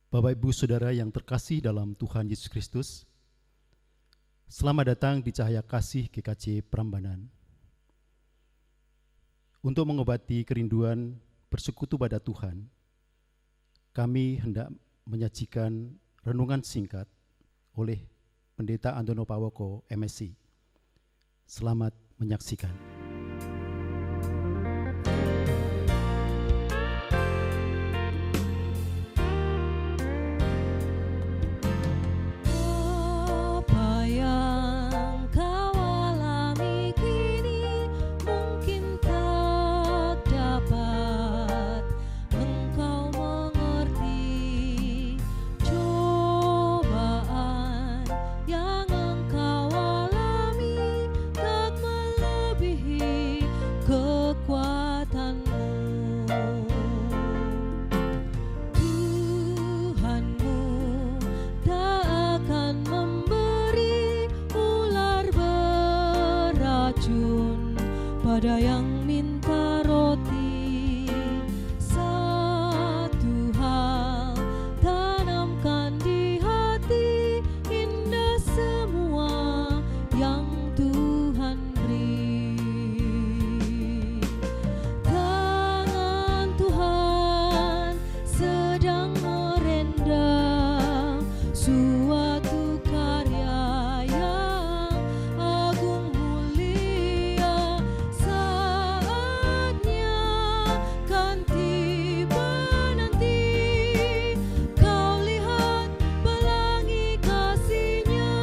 Bapak Ibu Saudara yang terkasih dalam Tuhan Yesus Kristus, selamat datang di Cahaya Kasih GKJ Prambanan. Untuk mengobati kerinduan bersekutu pada Tuhan, kami hendak menyajikan renungan singkat oleh Pendeta Antono Pawoko, MSc. Selamat menyaksikan. Pada yang minta roti, satu hal tanamkan di hati, indah semua yang Tuhan beri. Tangan Tuhan sedang merendam suatu karya yang agung mulia. Saatnya kan tiba nanti, kau lihat pelangi kasih-Nya.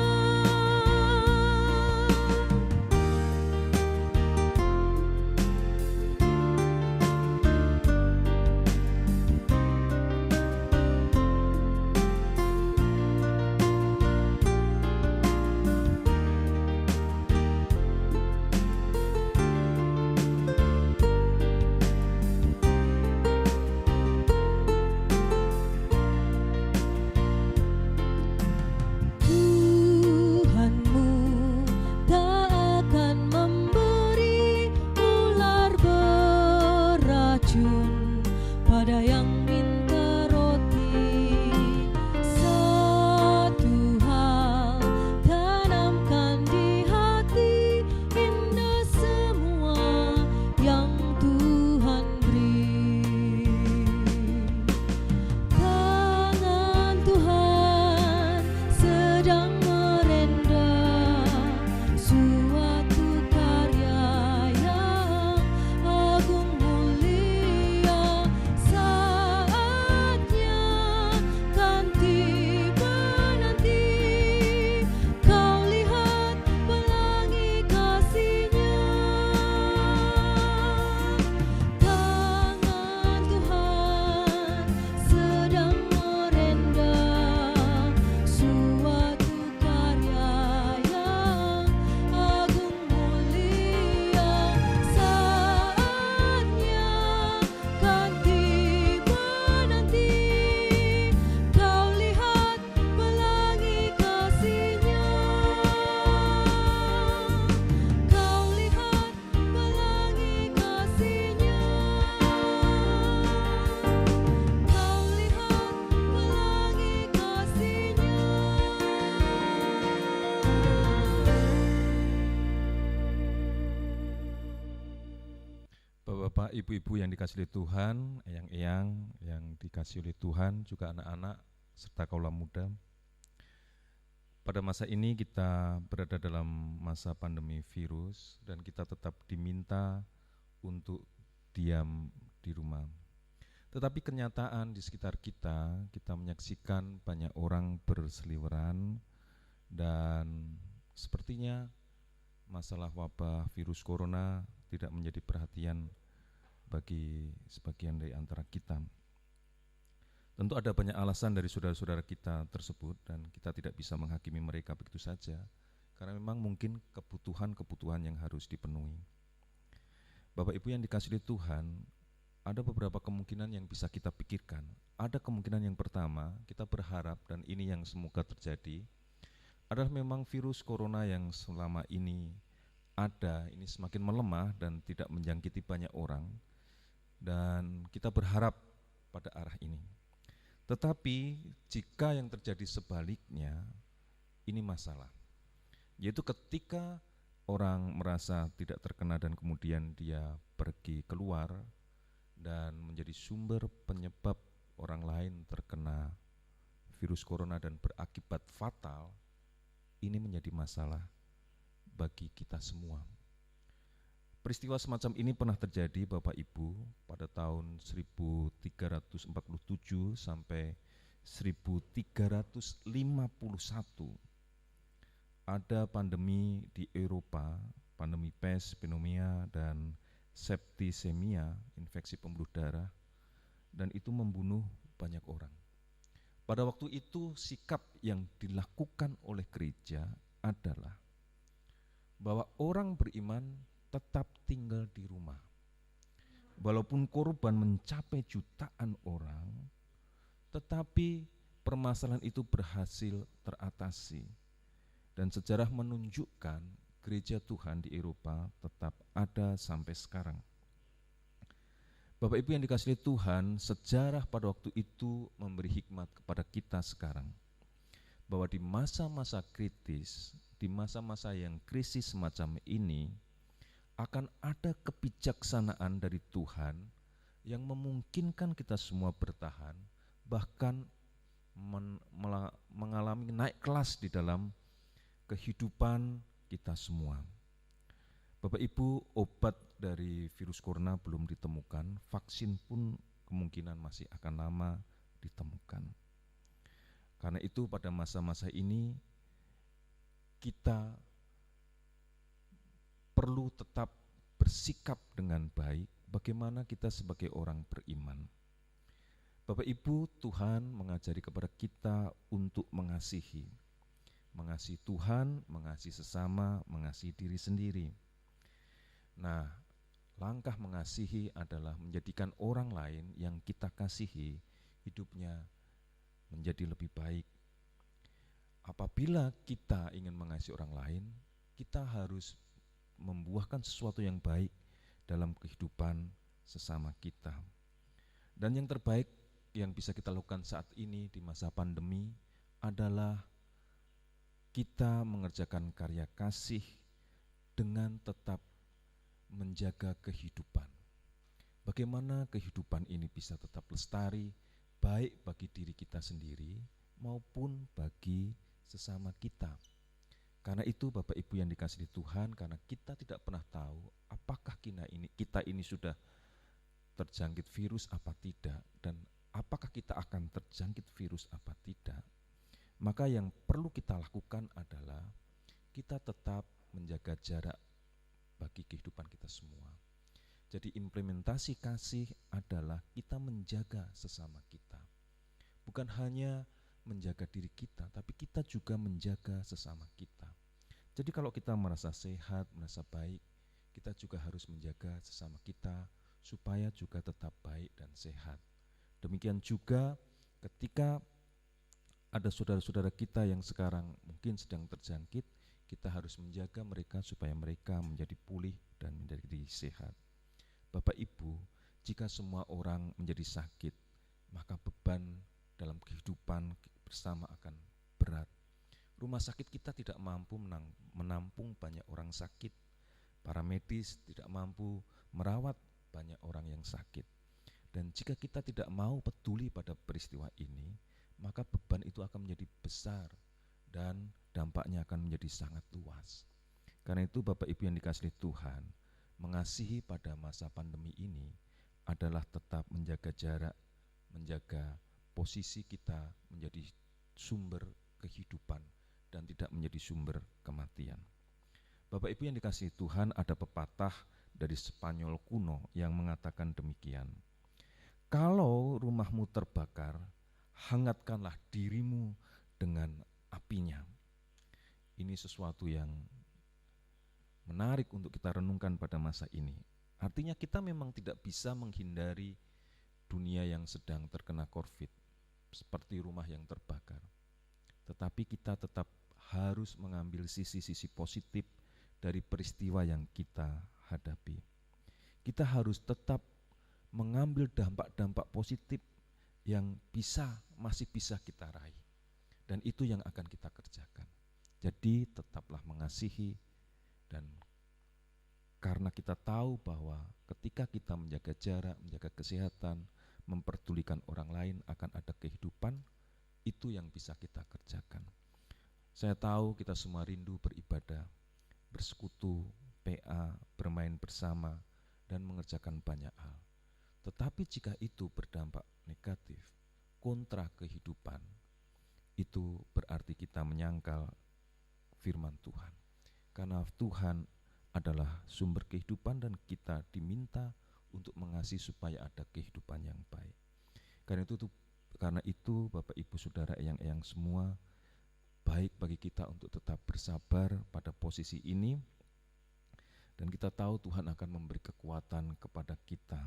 Tuhanmu tak akan memberi ular beracun pada yang minta roti. Satu hal tanamkan di hati, indah semua yang Tuhan beri. Tangan Tuhan sedang merendam suatu karya yang agung mulia. Saatnya kan tiba nanti, kau lihat pelangi kasih-Nya. Tangan Tuhan sedang merendam suatu karya yang agung mulia. Saatnya kan tiba nanti, kau lihat pelangi kasih-Nya. Kau lihat pelangi kasih-Nya. Kau lihat pelangi kasih-Nya. Bapak-bapak, ibu-ibu yang dikasihi oleh Tuhan, eyang-eyang yang dikasihi oleh Tuhan, juga anak-anak serta kaula muda. Pada masa ini kita berada dalam masa pandemi virus dan kita tetap diminta untuk diam di rumah. Tetapi kenyataan di sekitar kita menyaksikan banyak orang berseliweran dan sepertinya masalah wabah virus corona tidak menjadi perhatian bagi sebagian dari antara kita. Tentu ada banyak alasan dari saudara-saudara kita tersebut dan kita tidak bisa menghakimi mereka begitu saja, karena memang mungkin kebutuhan-kebutuhan yang harus dipenuhi. Bapak Ibu yang dikasihi Tuhan, ada beberapa kemungkinan yang bisa kita pikirkan. Ada kemungkinan yang pertama, kita berharap dan ini yang semoga terjadi, adalah memang virus corona yang selama ini ada, ini semakin melemah dan tidak menjangkiti banyak orang, dan kita berharap pada arah ini. Tetapi jika yang terjadi sebaliknya, ini masalah. Yaitu ketika orang merasa tidak terkena dan kemudian dia pergi keluar dan menjadi sumber penyebab orang lain terkena virus corona dan berakibat fatal, ini menjadi masalah bagi kita semua. Peristiwa semacam ini pernah terjadi Bapak Ibu pada tahun 1347 sampai 1351. Ada pandemi di Eropa, pandemi pes, pneumonia, dan septisemia, infeksi pembuluh darah, dan itu membunuh banyak orang. Pada waktu itu sikap yang dilakukan oleh gereja adalah bahwa orang beriman tetap tinggal di rumah. Walaupun korban mencapai jutaan orang, tetapi permasalahan itu berhasil teratasi. Dan sejarah menunjukkan gereja Tuhan di Eropa tetap ada sampai sekarang. Bapak Ibu yang dikasihi Tuhan, sejarah pada waktu itu memberi hikmat kepada kita sekarang. Bahwa di masa-masa kritis, di masa-masa yang krisis semacam ini, akan ada kebijaksanaan dari Tuhan yang memungkinkan kita semua bertahan, bahkan mengalami naik kelas di dalam kehidupan kita semua. Bapak Ibu, obat dari virus corona belum ditemukan, vaksin pun kemungkinan masih akan lama ditemukan. Karena itu pada masa-masa ini kita perlu tetap bersikap dengan baik bagaimana kita sebagai orang beriman. Bapak Ibu, Tuhan mengajari kepada kita untuk mengasihi Tuhan, mengasihi sesama, mengasihi diri sendiri. Nah, langkah mengasihi adalah menjadikan orang lain yang kita kasihi hidupnya menjadi lebih baik. Apabila kita ingin mengasihi orang lain, kita harus membuahkan sesuatu yang baik dalam kehidupan sesama kita. Dan yang terbaik yang bisa kita lakukan saat ini di masa pandemi adalah kita mengerjakan karya kasih dengan tetap menjaga kehidupan. Bagaimana kehidupan ini bisa tetap lestari, baik bagi diri kita sendiri maupun bagi sesama kita. Karena itu Bapak Ibu yang dikasihi Tuhan, karena kita tidak pernah tahu apakah kita ini sudah terjangkit virus apa tidak, dan apakah kita akan terjangkit virus apa tidak. Maka yang perlu kita lakukan adalah kita tetap menjaga jarak bagi kehidupan kita semua. Jadi implementasi kasih adalah kita menjaga sesama kita. Bukan hanya menjaga diri kita, tapi kita juga menjaga sesama kita. Jadi kalau kita merasa sehat, merasa baik, kita juga harus menjaga sesama kita supaya juga tetap baik dan sehat. Demikian juga ketika ada saudara-saudara kita yang sekarang mungkin sedang terjangkit, kita harus menjaga mereka supaya mereka menjadi pulih dan menjadi sehat. Bapak Ibu, jika semua orang menjadi sakit, maka beban dalam kehidupan bersama akan berat. Rumah sakit kita tidak mampu menampung banyak orang sakit. Para medis tidak mampu merawat banyak orang yang sakit. Dan jika kita tidak mau peduli pada peristiwa ini, maka beban itu akan menjadi besar dan dampaknya akan menjadi sangat luas. Karena itu Bapak Ibu yang dikasihi Tuhan, mengasihi pada masa pandemi ini adalah tetap menjaga jarak, menjaga posisi kita menjadi sumber kehidupan dan tidak menjadi sumber kematian. Bapak Ibu yang dikasihi Tuhan, ada pepatah dari Spanyol kuno yang mengatakan demikian. Kalau rumahmu terbakar, hangatkanlah dirimu dengan apinya. Ini sesuatu yang menarik untuk kita renungkan pada masa ini. Artinya kita memang tidak bisa menghindari dunia yang sedang terkena COVID, seperti rumah yang terbakar. Tetapi kita tetap harus mengambil sisi-sisi positif dari peristiwa yang kita hadapi. Kita harus tetap mengambil dampak-dampak positif yang bisa masih bisa kita raih. Dan itu yang akan kita kerjakan. Jadi tetaplah mengasihi, dan karena kita tahu bahwa ketika kita menjaga jarak, menjaga kesehatan, memperdulikan orang lain akan ada kehidupan, itu yang bisa kita kerjakan. Saya tahu kita semua rindu beribadah, bersekutu, PA, bermain bersama, dan mengerjakan banyak hal. Tetapi jika itu berdampak negatif, kontra kehidupan, itu berarti kita menyangkal firman Tuhan. Karena Tuhan adalah sumber kehidupan dan kita diminta untuk mengasihi supaya ada kehidupan yang baik. Karena itu Bapak Ibu Saudara eyang-eyang semua, baik bagi kita untuk tetap bersabar pada posisi ini, dan kita tahu Tuhan akan memberi kekuatan kepada kita.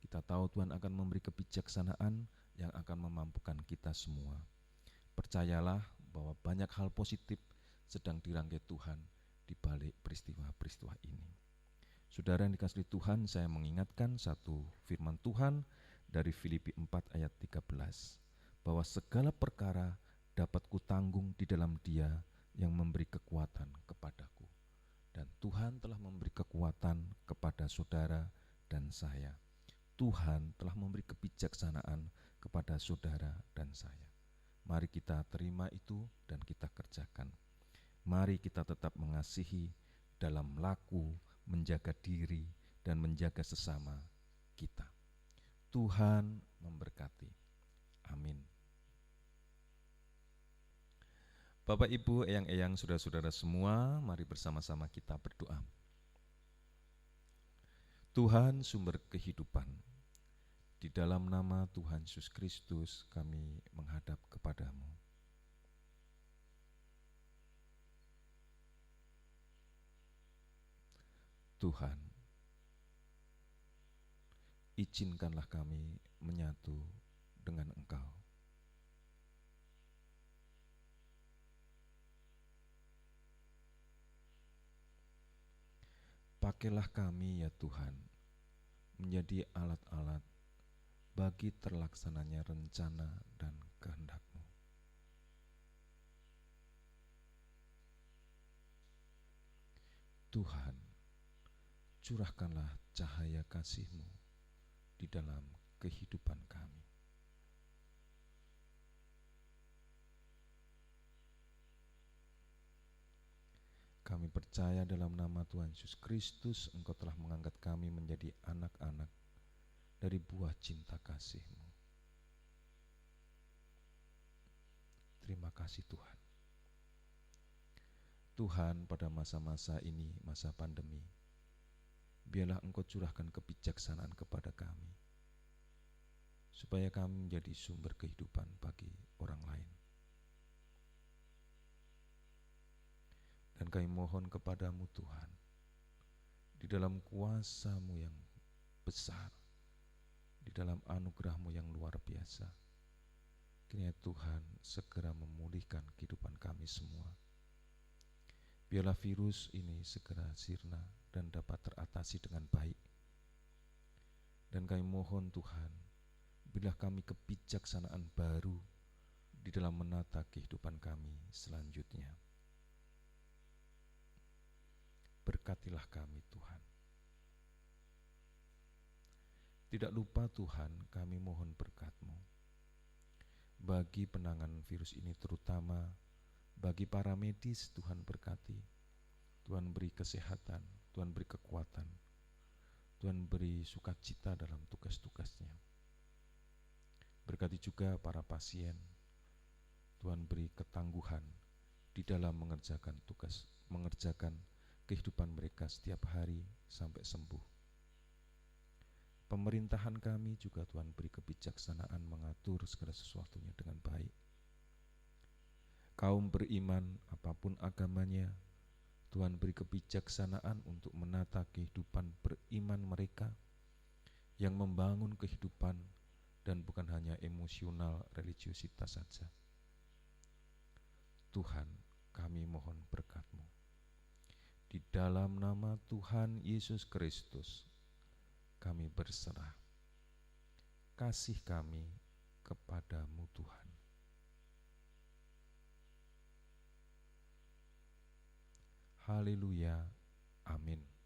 Kita tahu Tuhan akan memberi kebijaksanaan yang akan memampukan kita semua. Percayalah bahwa banyak hal positif sedang dirangkai Tuhan di balik peristiwa-peristiwa ini. Saudara yang dikasihi Tuhan, saya mengingatkan satu firman Tuhan dari Filipi 4 ayat 13, bahwa segala perkara dapat kutanggung di dalam Dia yang memberi kekuatan kepadaku. Dan Tuhan telah memberi kekuatan kepada saudara dan saya. Tuhan telah memberi kebijaksanaan kepada saudara dan saya. Mari kita terima itu dan kita kerjakan. Mari kita tetap mengasihi dalam laku, menjaga diri, dan menjaga sesama kita. Tuhan memberkati. Amin. Bapak, Ibu, eyang-eyang, saudara-saudara semua, mari bersama-sama kita berdoa. Tuhan sumber kehidupan, di dalam nama Tuhan Yesus Kristus kami menghadap kepadamu. Tuhan, izinkanlah kami menyatu dengan Engkau. Pakailah kami ya Tuhan, menjadi alat-alat bagi terlaksananya rencana dan kehendak-Mu. Tuhan, curahkanlah cahaya kasih-Mu di dalam kehidupan kami. Kami percaya dalam nama Tuhan Yesus Kristus, Engkau telah mengangkat kami menjadi anak-anak dari buah cinta kasih-Mu. Terima kasih Tuhan. Tuhan, pada masa-masa ini, masa pandemi, biarlah Engkau curahkan kebijaksanaan kepada kami, supaya kami menjadi sumber kehidupan bagi orang lain. Dan kami mohon kepadamu Tuhan, di dalam kuasa-Mu yang besar, di dalam anugerah-Mu yang luar biasa, kiranya Tuhan segera memulihkan kehidupan kami semua. Biarlah virus ini segera sirna dan dapat teratasi dengan baik. Dan kami mohon Tuhan, berilah kami kebijaksanaan baru di dalam menata kehidupan kami selanjutnya. Berkatilah kami Tuhan. Tidak lupa Tuhan, kami mohon berkat-Mu bagi penanganan virus ini, terutama bagi para medis. Tuhan berkati, Tuhan beri kesehatan, Tuhan beri kekuatan, Tuhan beri sukacita dalam tugas-tugasnya. Berkati juga para pasien, Tuhan beri ketangguhan di dalam mengerjakan tugas, mengerjakan kehidupan mereka setiap hari sampai sembuh. Pemerintahan kami juga Tuhan beri kebijaksanaan mengatur segala sesuatunya dengan baik. Kaum beriman apapun agamanya, Tuhan beri kebijaksanaan untuk menata kehidupan beriman mereka yang membangun kehidupan dan bukan hanya emosional religiositas saja. Tuhan, kami mohon berkat-Mu. Di dalam nama Tuhan Yesus Kristus, kami berserah. Kasih kami kepadamu Tuhan. Haleluya, amin.